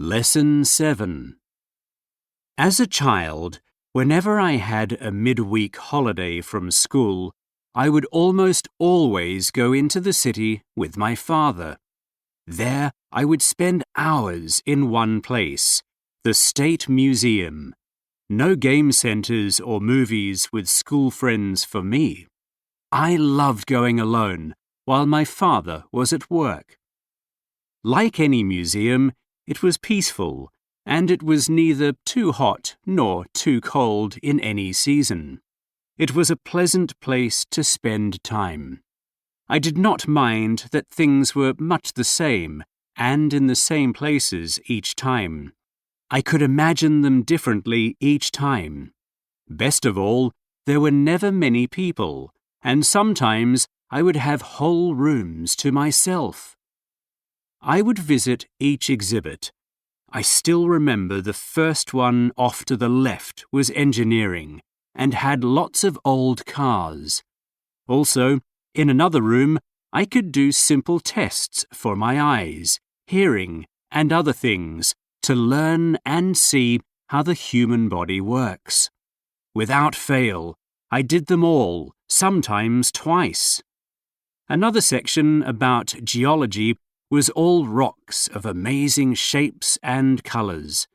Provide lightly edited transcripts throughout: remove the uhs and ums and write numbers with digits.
Lesson 7. As a child, whenever I had a midweek holiday from school, I would almost always go into the city with my father. There, I would spend hours in one place, the State Museum. No game centres or movies with school friends for me. I loved going alone while my father was at work. Like any museum, it was peaceful, and it was neither too hot nor too cold in any season. It was a pleasant place to spend time. I did not mind that things were much the same and in the same places each time. I could imagine them differently each time. Best of all, there were never many people, and sometimes I would have whole rooms to myself. I would visit each exhibit. I still remember the first one off to the left was engineering and had lots of old cars. Also, in another room, I could do simple tests for my eyes, hearing, and other things to learn and see how the human body works. Without fail, I did them all, sometimes twice. Another section about geology was all rocks of amazing shapes and colours.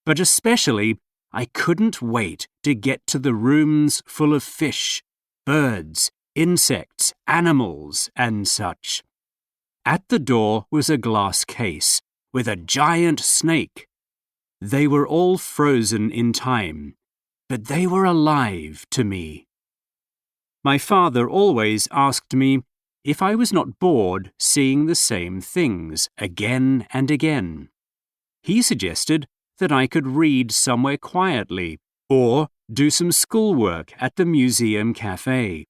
But especially, I couldn't wait to get to the rooms full of fish, birds, insects, animals, and such. At the door was a glass case with a giant snake. They were all frozen in time, but they were alive to me. My father always asked me if I was not bored seeing the same things again and again. He suggested that I could read somewhere quietly or do some schoolwork at the museum cafe.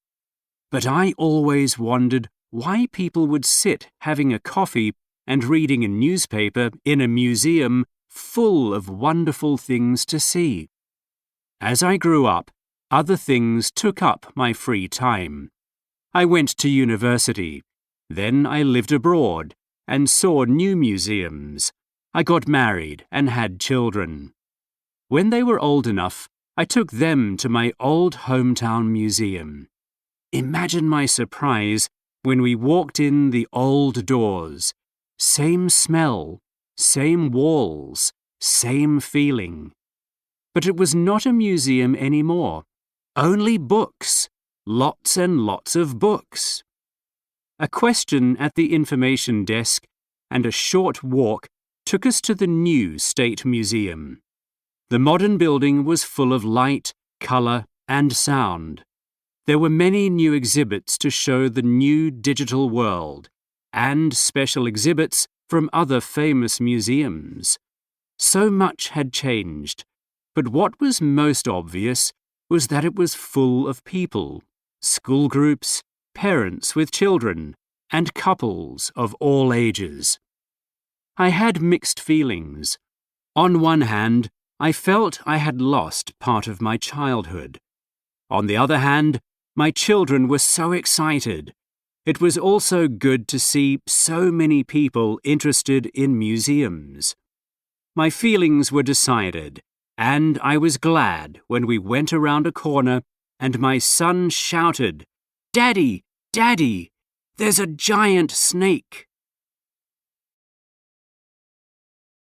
But I always wondered why people would sit having a coffee and reading a newspaper in a museum full of wonderful things to see. As I grew up, other things took up my free time. I went to university. Then I lived abroad and saw new museums. I got married and had children. When they were old enough, I took them to my old hometown museum. Imagine my surprise when we walked in the old doors. Same smell, same walls, same feeling. But it was not a museum anymore. Only books. Lots and lots of books. A question at the information desk and a short walk took us to the new State Museum. The modern building was full of light, colour, and sound. There were many new exhibits to show the new digital world, and special exhibits from other famous museums. So much had changed, but what was most obvious was that it was full of people. School groups, parents with children, and couples of all ages. I had mixed feelings. On one hand, I felt I had lost part of my childhood. On the other hand, my children were so excited. It was also good to see so many people interested in museums. My feelings were decided, and I was glad when we went around a corner and my son shouted, "Daddy, Daddy, there's a giant snake."